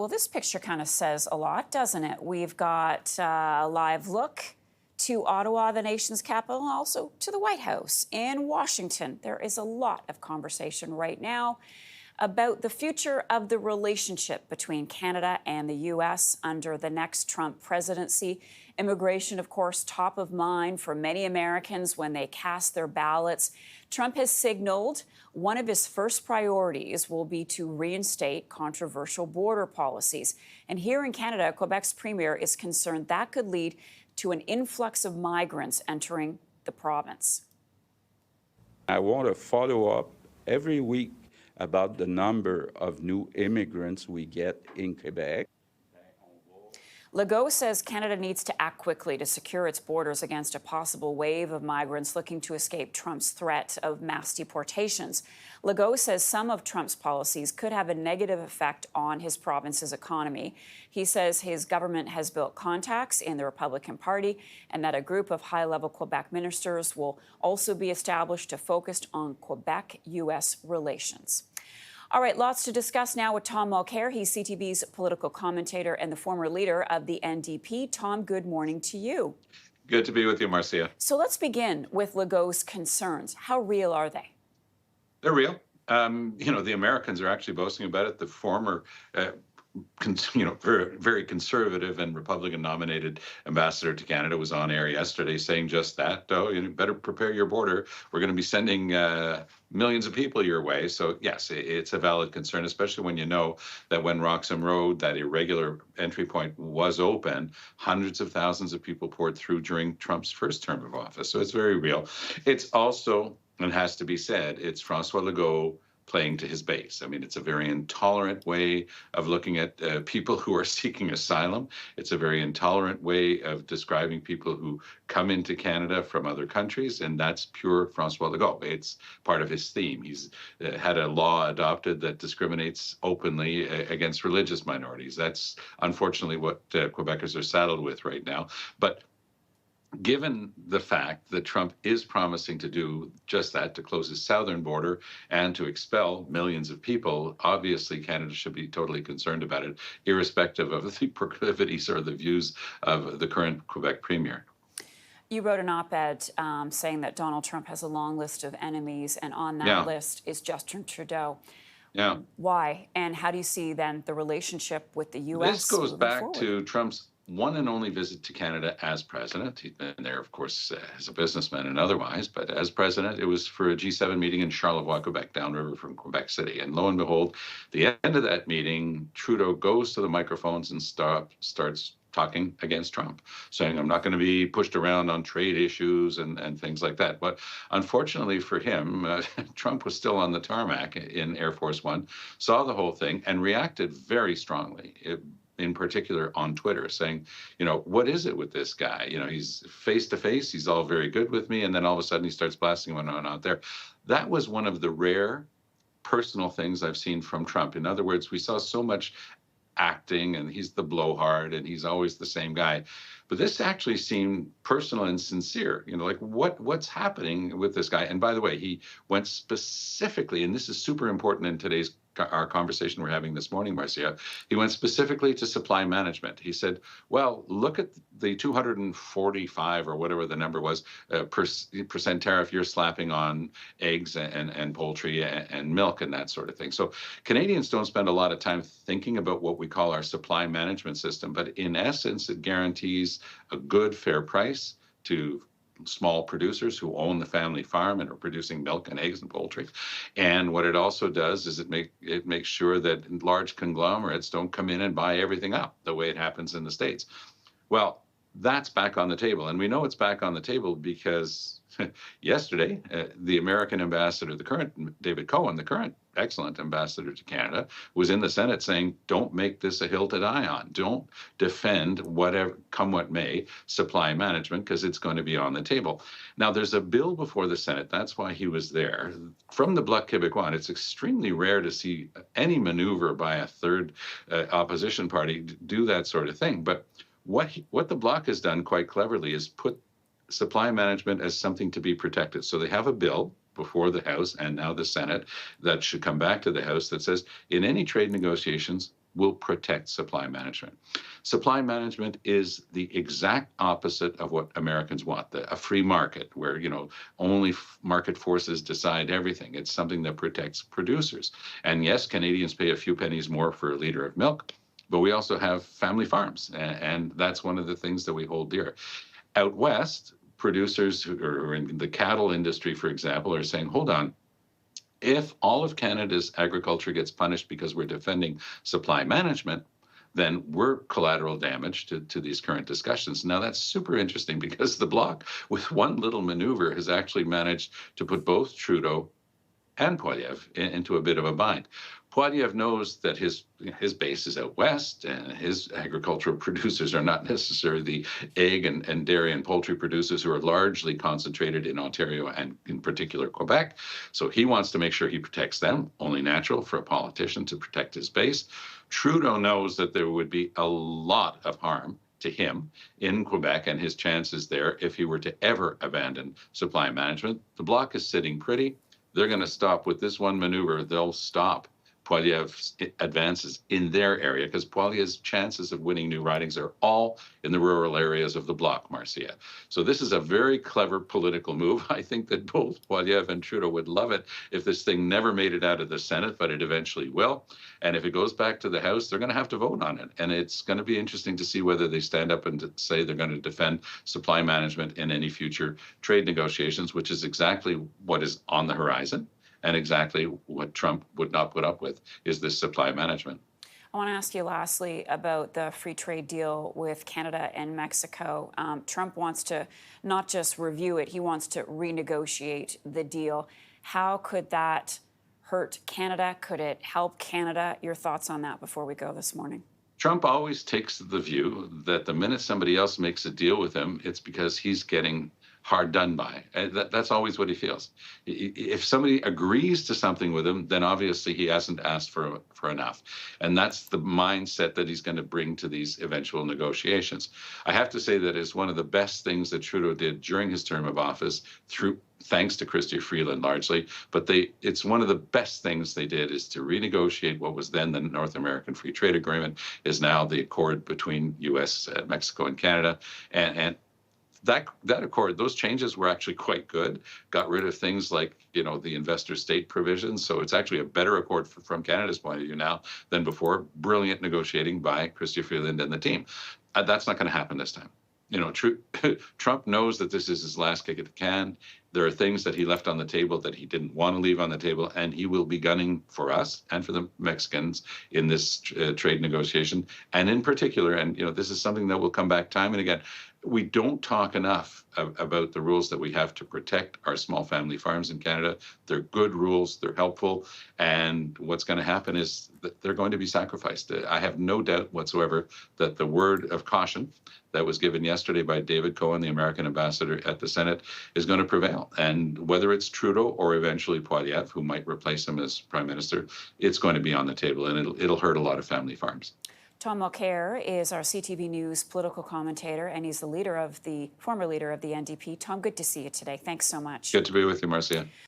Well, this picture kind of says a lot, doesn't it? We've got a live look to Ottawa, the nation's capital, and also to the White House in Washington. There is a lot of conversation right now about the future of the relationship between Canada and the U.S. under the next Trump presidency. Immigration, of course, top of mind for many Americans when they cast their ballots. Trump has signaled one of his first priorities will be to reinstate controversial border policies. And here in Canada, Quebec's premier is concerned that could lead to an influx of migrants entering the province. I want to follow up every week about the number of new immigrants we get in Quebec. Legault says Canada needs to act quickly to secure its borders against a possible wave of migrants looking to escape Trump's threat of mass deportations. Legault says some of Trump's policies could have a negative effect on his province's economy. He says his government has built contacts in the Republican Party and that a group of high-level Quebec ministers will also be established to focus on Quebec-U.S. relations. All right, lots to discuss now with Tom Mulcair. He's CTV's political commentator and the former leader of the NDP. Tom, good morning to you. Good to be with you, Marcia. So let's begin with Legault's concerns. How real are they? They're real. The Americans are actually boasting about it. The former very, very conservative and Republican-nominated ambassador to Canada was on air yesterday saying just that. Oh, you better prepare your border. We're going to be sending millions of people your way. So yes, it's a valid concern, especially when you know that when Roxham Road, that irregular entry point, was open, hundreds of thousands of people poured through during Trump's first term of office. So it's very real. It's also, and has to be said, it's François Legault playing to his base. I mean, it's a very intolerant way of looking at people who are seeking asylum. It's a very intolerant way of describing people who come into Canada from other countries, and that's pure François Legault. It's part of his theme. He's had a law adopted that discriminates openly against religious minorities. That's unfortunately what Quebecers are saddled with right now. But given the fact that Trump is promising to do just that, to close his southern border and to expel millions of people, obviously Canada should be totally concerned about it, irrespective of the proclivities or the views of the current Quebec premier. You wrote an op-ed saying that Donald Trump has a long list of enemies, and on that list is Justin Trudeau. Yeah. Why? And how do you see then the relationship with the U.S. This goes back forward? to Trump's one and only visit to Canada as president. He'd been there, of course, as a businessman and otherwise, but as president, it was for a G7 meeting in Charlevoix, Quebec, downriver from Quebec City. And lo and behold, the end of that meeting, Trudeau goes to the microphones and starts talking against Trump, saying, I'm not going to be pushed around on trade issues and things like that. But unfortunately for him, Trump was still on the tarmac in Air Force One, saw the whole thing, and reacted very strongly. In particular on Twitter, saying, what is it with this guy? He's face to face, he's all very good with me, and then all of a sudden he starts blasting one on out there. That was one of the rare personal things I've seen from Trump. In other words, we saw so much acting, and he's the blowhard, and he's always the same guy. But this actually seemed personal and sincere, like what's happening with this guy? And by the way, he went specifically, and this is super important in our conversation we're having this morning, Marcia, he went specifically to supply management. He said, well, look at the 245 or whatever the number was, percent tariff you're slapping on eggs and poultry and milk and that sort of thing. So Canadians don't spend a lot of time thinking about what we call our supply management system, but in essence, it guarantees a good, fair price to small producers who own the family farm and are producing milk and eggs and poultry. And what it also does is it makes sure that large conglomerates don't come in and buy everything up the way it happens in the States. Well, that's back on the table. And we know it's back on the table because yesterday, the American ambassador, the current David Cohen, the current excellent ambassador to Canada, was in the Senate saying, don't make this a hill to die on. Don't defend whatever, come what may, supply management, because it's going to be on the table. Now, there's a bill before the Senate. That's why he was there. From the Bloc Québécois, it's extremely rare to see any maneuver by a third opposition party do that sort of thing. But what the Bloc has done quite cleverly is put supply management as something to be protected. So they have a bill before the House and now the Senate that should come back to the House that says in any trade negotiations, will protect supply management. Supply management is the exact opposite of what Americans want, a free market where, only market forces decide everything. It's something that protects producers. And yes, Canadians pay a few pennies more for a liter of milk, but we also have family farms, and that's one of the things that we hold dear. Out west, producers who are in the cattle industry, for example, are saying, hold on, if all of Canada's agriculture gets punished because we're defending supply management, then we're collateral damage to these current discussions. Now, that's super interesting because the Bloc, with one little maneuver, has actually managed to put both Trudeau and Poilievre into a bit of a bind. Poilievre knows that his base is out west, and his agricultural producers are not necessarily the egg and dairy and poultry producers who are largely concentrated in Ontario and in particular Quebec. So he wants to make sure he protects them, only natural for a politician to protect his base. Trudeau knows that there would be a lot of harm to him in Quebec and his chances there if he were to ever abandon supply management. The Bloc is sitting pretty. They're going to stop with this one maneuver. They'll stop Poilievre's advances in their area because Poilievre's chances of winning new ridings are all in the rural areas of the Bloc, Marcia. So this is a very clever political move. I think that both Poilievre and Trudeau would love it if this thing never made it out of the Senate, but it eventually will. And if it goes back to the House, they're going to have to vote on it. And it's going to be interesting to see whether they stand up and say they're going to defend supply management in any future trade negotiations, which is exactly what is on the horizon. And exactly what Trump would not put up with is this supply management. I want to ask you lastly about the free trade deal with Canada and Mexico. Trump wants to not just review it, he wants to renegotiate the deal. How could that hurt Canada? Could it help Canada? Your thoughts on that before we go this morning? Trump always takes the view that the minute somebody else makes a deal with him, it's because he's getting hard done by. That's always what he feels. If somebody agrees to something with him, then obviously he hasn't asked for enough. And that's the mindset that he's going to bring to these eventual negotiations. I have to say that is one of the best things that Trudeau did during his term of office, thanks to Chrystia Freeland largely, but it's one of the best things they did is to renegotiate what was then the North American Free Trade Agreement, is now the accord between U.S., Mexico, and Canada. And that accord, those changes were actually quite good. Got rid of things like, the investor state provisions. So it's actually a better accord from Canada's point of view now than before. Brilliant negotiating by Chrystia Freeland and the team. That's not going to happen this time. Trump knows that this is his last kick at the can. There are things that he left on the table that he didn't want to leave on the table, and he will be gunning for us and for the Mexicans in this trade negotiation. And in particular, and this is something that will come back time and again, we don't talk enough about the rules that we have to protect our small family farms in Canada. They're good rules, they're helpful, and what's going to happen is that they're going to be sacrificed. I have no doubt whatsoever that the word of caution that was given yesterday by David Cohen, the American ambassador at the Senate, is going to prevail. And whether it's Trudeau or eventually Poilievre, who might replace him as prime minister, it's going to be on the table, and it'll hurt a lot of family farms. Tom Mulcair is our CTV News political commentator, and he's the former leader of the NDP. Tom, good to see you today. Thanks so much. Good to be with you, Marcia.